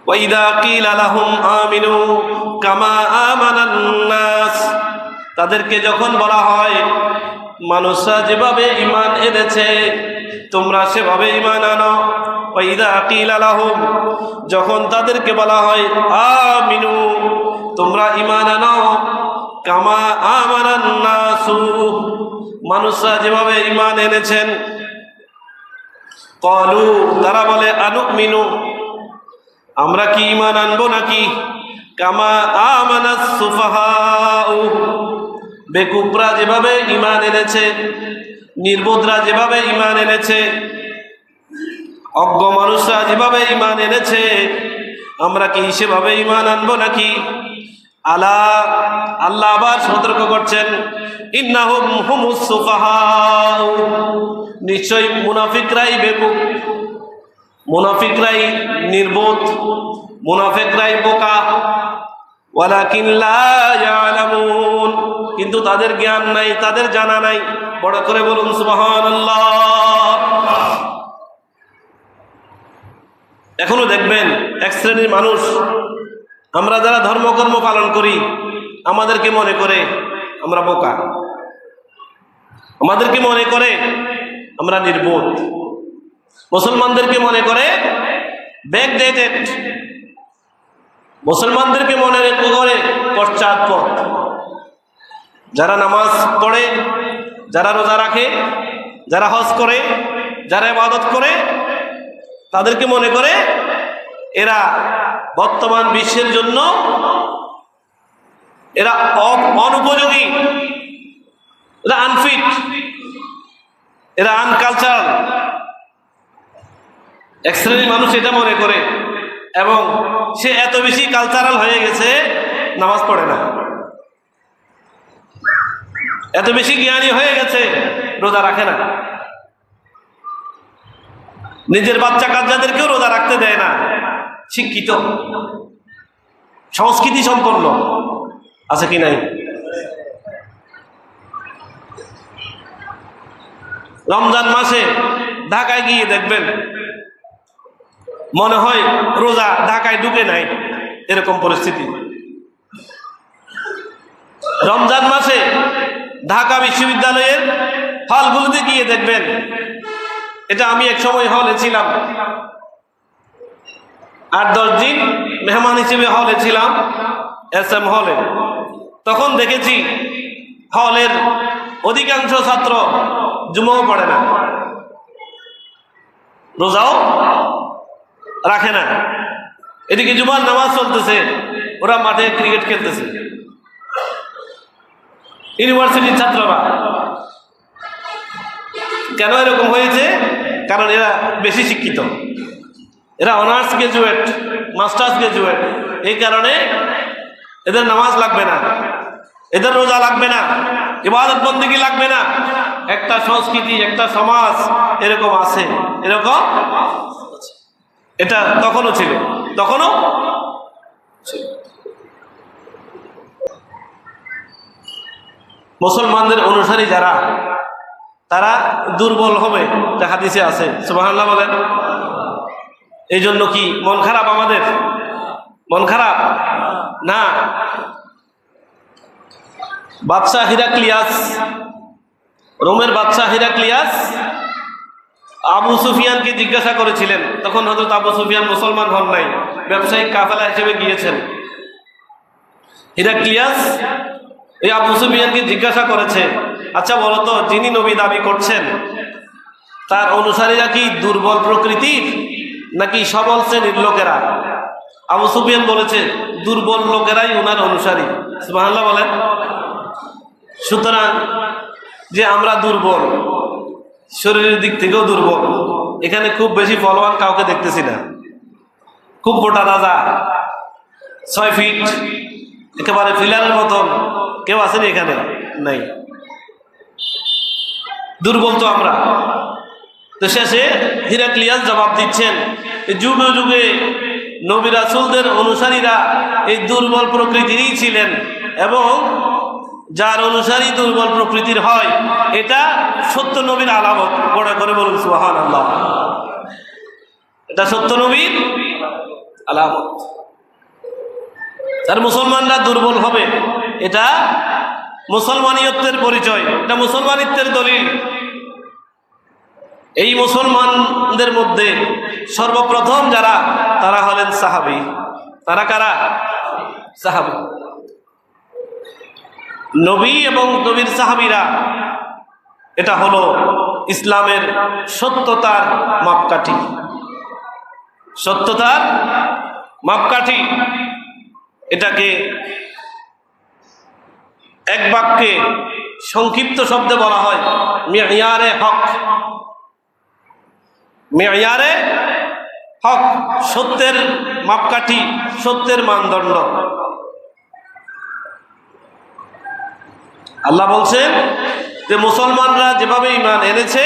ওয়াইদা কিলা লাহুম আমিনু কামা আমানান নাস, তাদেরকে যখন বলা হয় মানুষরা যেভাবে ঈমান এনেছে তোমরা সেভাবে ঈমান আনো। ওয়াইদা কিলা লাহুম, যখন তাদেরকে বলা হয় আমিনু তোমরা ঈমান আনো, কামা আমানান নাসু মানুষরা যেভাবে ঈমান এনেছেন, ক্বালু তারা বলে আনুমিনু আমরা কি ঈমান আনবো নাকি, কামা আমানাস সুফাহাউ বেকুবরা যেভাবে ঈমান এনেছে, নির্বোধরা যেভাবে ঈমান এনেছে, অজ্ঞ মানুষরা যেভাবে ঈমান এনেছে আমরা কি সেভাবে ঈমান আনবো নাকি। আলা, আল্লাহ আবার সতর্ক করছেন, ইন্নাহুম হুমুস সুফাহাউ নিশ্চয়ই মুনাফিকরাই বেকুব, মুনাফিকরাই নির্বোধ, মুনাফিকরাই বোকা। ওয়ালাকিন লা ইয়ালামুন, কিন্তু তাদের জ্ঞান নাই, তাদের জানা নাই। বড় করে বলুন সুবহানাল্লাহ। এখনো দেখবেন এক শ্রেণীর মানুষ, আমরা যারা ধর্মকর্ম পালন করি আমাদেরকে মনে করে আমরা বোকা, আমাদেরকে মনে করে আমরা নির্বোধ, মুসলমানদেরকে মনে করে ব্যাকডেটেড, মুসলমানদেরকে মনে করে পশ্চাৎপদ। যারা নামাজ পড়ে, যারা রোজা রাখে, যারা হজ করে, যারা ইবাদত করে তাদেরকে মনে করে এরা বর্তমান বিশ্বের জন্য এরা অনুপযোগী, এরা আনফিট, এরা আনকালচারাল। এক শ্রেণীর মানুষ এটা মনে করে এবং সে এত বেশি কালচারাল হয়ে গেছে নামাজ পড়ে না, এত বেশি জ্ঞানী হয়ে গেছে রোজা রাখে না, নিজের বাচ্চা কাচ্চাদেরকেও রোজা রাখতে দেয় না। শিক্ষিত, সংস্কৃতি সম্পন্ন আছে কি নাই? রমজান মাসে ঢাকায় গিয়ে দেখবেন মনে হয় রোজা ঢাকায় ঢুকে নাই, এরকম পরিস্থিতি। রমজান মাসে ঢাকা বিশ্ববিদ্যালয়ের হলগুলোতে গিয়ে দেখবেন, এটা আমি এক সময় হলে ছিলাম, 8-10 দিন মেহমান হিসেবে হলে ছিলাম, SM হলে। তখন দেখেছি হলের অধিকাংশ ছাত্র জুমাও পড়ে না, রোজাও রাখে না। এদিকে জুমার নামাজ চলতেছে, ওরা মাঠে ক্রিকেট খেলতেছে। ইউনিভার্সিটির ছাত্ররা কেন এরকম হয়েছে? কারণ এরা বেশি শিক্ষিত, এরা অনার্স গ্রাজুয়েট, মাস্টার্স গ্রাজুয়েট। এই কারণে এদের নামাজ লাগবে না, এদের রোজা লাগবে না, ইবাদত বন্দেগী লাগবে না। একটা সংস্কৃতি, একটা সমাজ এরকম আছে, এরকম এটা তখনও ছিল, তখনও ছিল। মুসলমানদের অনুসারী যারা, তারা দুর্বল হবে, যা হাদিসে আছে। সুবহানাল্লাহ বলেন। এই জন্য কি মন খারাপ আমাদের? মন খারাপ না। বাদশাহ হিরাক্লিয়াস, রোমের বাদশাহ হিরাক্লিয়াস আবু সুফিয়ানকে জিজ্ঞাসা করেছিলেন। তখন হযরত আবু সুফিয়ান মুসলমান হন নাই, ব্যবসায়িক কাফেলা হিসেবে গিয়েছেন। হিরাক্লিয়াস এই আবু সুফিয়ানকে জিজ্ঞাসা করেছে, আচ্ছা বলো তো, যিনি নবী দাবি করছেন তার অনুসারীরা কি দুর্বল প্রকৃতির নাকি সবল শ্রেণীর লোকেরা? আবু সুফিয়ান বলেছে, দুর্বল লোকেরাই ওনার অনুসারী। সুবহানাল্লাহ বলেন। সুতরাং যে আমরা দুর্বল, শরীরের দিক থেকেও দুর্বল, এখানে খুব বেশি ফলোয়ার কাউকে দেখতেছি না। খুব মোটা রাজা, 6 ফিট একেবারে ফিলারের মতন কেউ আছেন এখানে? নাই। দুর্বল তো আমরা। তো শেষে হিরাক্লিয়াস জবাব দিচ্ছেন, যুগে যুগে নবী রাসূলদের অনুসারীরা এই দুর্বল প্রকৃতিরই ছিলেন, এবং যার অনুসারী দুর্বল প্রকৃতির হয় এটা সত্য নবীর আলামত। বড় করে বলুন সুবহানাল্লাহ। এটা সত্য নবীর আলামত। আর মুসলমানরা দুর্বল হবে, এটা মুসলমানিয়তের পরিচয়, এটা মুসলমানিত্বের দলিল। এই মুসলমানদের মধ্যে সর্বপ্রথম যারা, তারা হলেন সাহাবী। তারা কারা? সাহাবী। নবী এবং নবীর সাহাবীরা, এটা হলো ইসলামের সত্যতার মাপকাঠি। সত্যতার মাপকাঠি, এটাকে এক বাক্যে সংক্ষিপ্ত শব্দে বলা হয় মেয়ারে হক। মেয়ারে হক, সত্যের মাপকাঠি, সত্যের মানদণ্ড। আল্লাহ বলছেন যে মুসলমানরা যেভাবে ঈমান এনেছে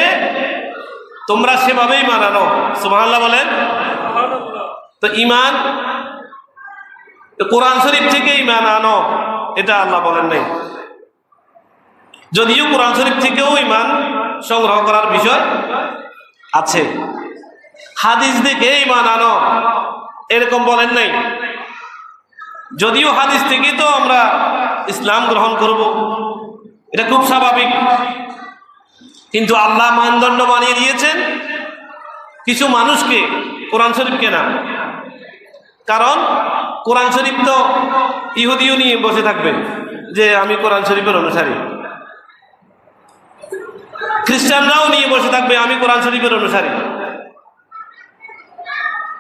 তোমরা সেভাবেই মানানো। সুবহানাল্লাহ বলেন। তো ঈমান কোরআন শরীফ থেকে ঈমান আনো, এটা আল্লাহ বলেন নাই। যদিও কোরআন শরীফ থেকেও ঈমান সংগ্রহ করার বিষয় আছে, হাদিস থেকে ঈমান আনো এরকম বলেন নাই। যদিও হাদিস থেকে তো আমরা ইসলাম গ্রহণ করব, এটা খুব স্বাভাবিক, কিন্তু আল্লাহ মানদণ্ড বানিয়ে দিয়েছেন কিছু মানুষকে, কোরআন শরীফকে না। কারণ কোরআন শরীফ তো ইহুদিও নিয়ে বসে থাকবে যে আমি কোরআন শরীফের অনুসারী, খ্রিস্টানরাও নিয়ে বসে থাকবে আমি কোরআন শরীফের অনুসারী।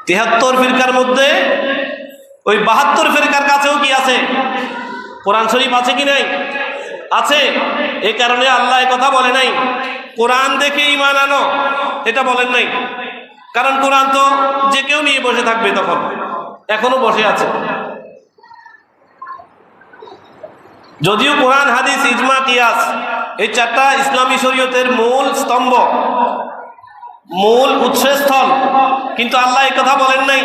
73 ফিরকার মধ্যে ওই 72 ফিরকার কাছেও কি আছে? কোরআন শরীফ আছে কি নাই? আছে। এই কারণে আল্লাহ কথা বলে নাই কোরআন দেখে ঈমান আনো, এটা বলেন নাই। কারণ কোরআন তো যে কেউ নিয়ে বসে থাকবে, তখন এখনো বসে আছে। যদিও কোরআন, হাদিস, ইজমা, কিয়াস এই চারটা ইসলামী শরীয়তের মূল স্তম্ভ, মূল উৎসস্থল, কিন্তু আল্লাহ এই কথা বলেন নাই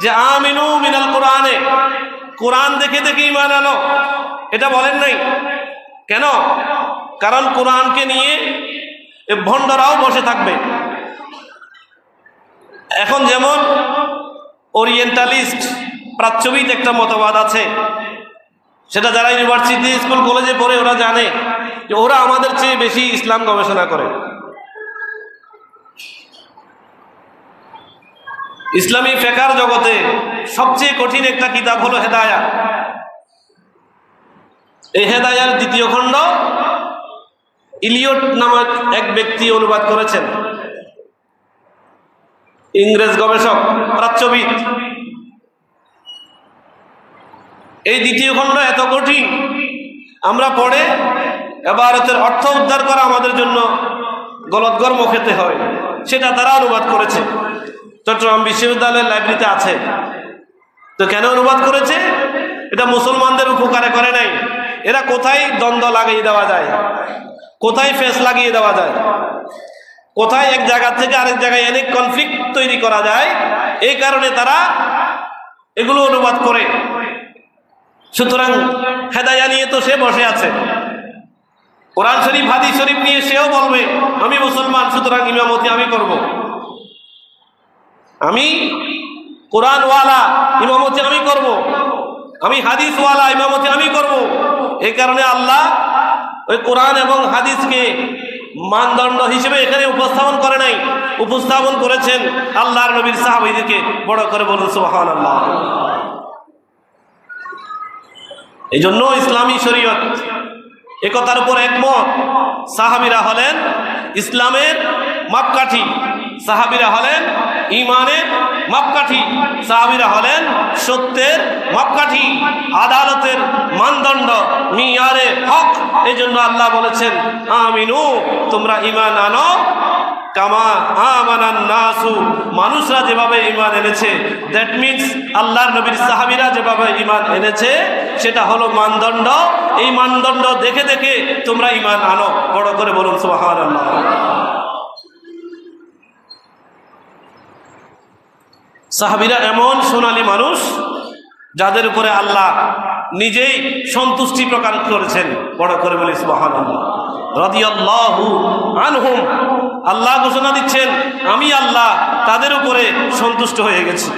যে আমিনু মিনাল কোরআনে, কোরআন দেখে দেখে ঈমান আনো, এটা বলেন নাই। কেন? কারণ কোরআনকে নিয়ে ভণ্ডরাও বসে থাকবে। এখন যেমন ওরিয়েন্টালিস্ট, প্রাচ্যবিদ একটা মতবাদ আছে, সেটা যারা ইউনিভার্সিটি, স্কুল, কলেজে পড়ে ওরা জানে যে ওরা আমাদের চেয়ে বেশি ইসলাম গবেষণা করে। ইসলামী ফিকহের জগতে সবচেয়ে কঠিন একটা কিতাব হলো হেদায়া। এই হেদায়ার 2য় খণ্ড ইলিয়ট নামক এক ব্যক্তি অনুবাদ করেছেন, ইংরেজ গবেষক, প্রাচ্যবিদ। এই 2য় খণ্ড এত কঠিন, আমরা পড়ে ইবারতের অর্থ উদ্ধার করা আমাদের জন্য গলদগর্ম খেতে হয়। সেটা তারা অনুবাদ করেছে, চট্টগ্রাম বিশ্ববিদ্যালয়ের লাইব্রেরিতে আছে। তো কেন অনুবাদ করেছে? এটা মুসলমানদের উপকারে করে নাই। এরা কোথায় দ্বন্দ্ব লাগিয়ে দেওয়া যায়, কোথায় ফেস লাগিয়ে দেওয়া যায়, কোথায় এক জায়গা থেকে আরেক জায়গায় অনেক কনফ্লিক্ট তৈরি করা যায়, এই কারণে তারা এগুলো অনুবাদ করে। সুতরাং হেদায়া নিয়ে তো সে বসে আছে, কোরআন শরীফ, হাদিস শরীফ নিয়ে সেও বলবে আমি মুসলমান, সুতরাং ইমামতি আমি করব, আমি কোরআনওয়ালা, ইমামতি আমি করব, আমি হাদিসওয়ালা, ইমামতি আমি করব। এই কারণে আল্লাহ ওই কোরআন এবং হাদিসকে মানদণ্ড হিসেবে এখানে উপস্থাপন করে নাই, উপস্থাপন করেছেন আল্লাহর নবীর সাহাবীদেরকে। বড় করে বলুন সুবহানাল্লাহ। এই জন্য ইসলামী শরীয়ত একতার উপর একমত। সাহাবীরা হলেন ইসলামের মাপকাঠি, সাহাবীরা হলেন ঈমানের মাপকাঠি, সাহাবীরা হলেন সত্যের মাপকাঠি, আদালতের মানদণ্ড, মিয়ারে হক। এই জন্য আল্লাহ বলেছেন আমিনু, তোমরা ঈমান আনো কামা আমানান নাসু, মানুষরা যেভাবে ঈমান এনেছে, দ্যাট মিনস আল্লাহর নবীর সাহাবীরা যেভাবে ঈমান এনেছে সেটা হলো মানদণ্ড। এই মানদণ্ড দেখে দেখে তোমরা ঈমান আনো। বড় করে বলুন সুবহানাল্লাহ। সাহাবীরা এমন সোনালী মানুষ যাদের উপরে আল্লাহ নিজেই সন্তুষ্টি প্রকাশ করেছেন। বড় করে বলি সুবহানাল্লাহ। রাদিয়াল্লাহু আনহুম, আল্লাহ ঘোষণা দিচ্ছেন আমি আল্লাহ তাদের উপরে সন্তুষ্ট হয়ে গেছি।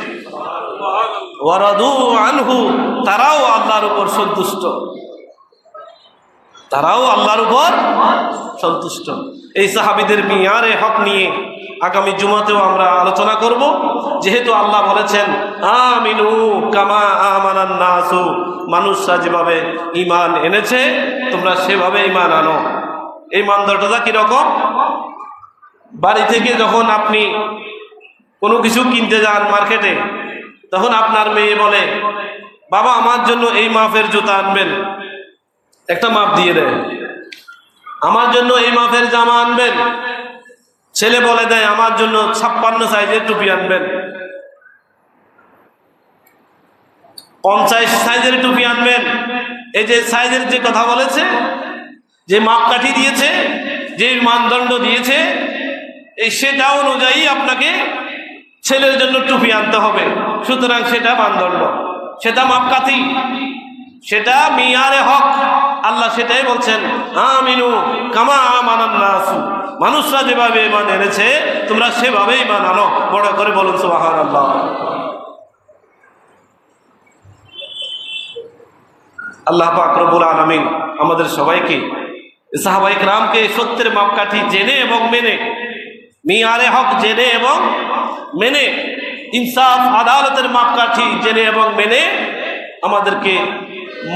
ওয়ারাদু আনহু, তারাও আল্লাহর উপর সন্তুষ্ট, তারাও আল্লাহর উপর সন্তুষ্ট। এই সাহাবীদের মিয়ারে হক নিয়ে আগামী জুমাতেও আমরা আলোচনা করব। যেহেতু আল্লাহ বলেছেন আমিনু কামা আমানান নাসু, মানুষরা যেভাবে ঈমান এনেছে তোমরা সেভাবে ঈমান আনো। এই মানদণ্ডটা কিরকম? বাড়ি থেকে যখন আপনি কোনো কিছু কিনতে যান মার্কেটে, তখন আপনার মেয়ে বলে বাবা আমার জন্য এই মাপের জুতা আনবেন, একটা মাপ দিয়ে দেয়। আমার জন্য এই মাপের জামা আনবেন, ছেলে বলে দেয় আমার জন্য 56 সাইজের টুপি আনবেন, 50 সাইজের টুপি আনবেন। এই যে সাইজের যে কথা বলেছে, যে মাপকাঠি দিয়েছে, যে মানদণ্ড দিয়েছে, এই সেটা অনুযায়ী আপনাকে ছেলের জন্য টুপি আনতে হবে। সুতরাং সেটা মানদণ্ড, সেটা মাপকাঠি, সেটা মিয়ারে হক। আল্লাহ সেটাই বলছেন আমিনু কামা আমানান নাস, মানুষরা যেভাবে ঈমান এনেছে তোমরা সেভাবেই ঈমান আনো। বড় করে বলুন সুবহানাল্লাহ। আল্লাহ পাক রব্বুল আলামিন আমাদের সবাইকে, সাহাবায়ে কেরামকে সত্যের মাপকাঠি জেনে এবং মেনে, মিয়ারে হক জেনে এবং মেনে, ইনসাফ আদালতের মাপকাঠি জেনে এবং মেনে আমাদেরকে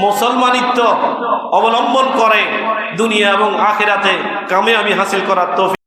মুসলমানিত্ব অবলম্বন করে দুনিয়া এবং আখিরাতে কামিয়াবি হাসিল করার তৌফিক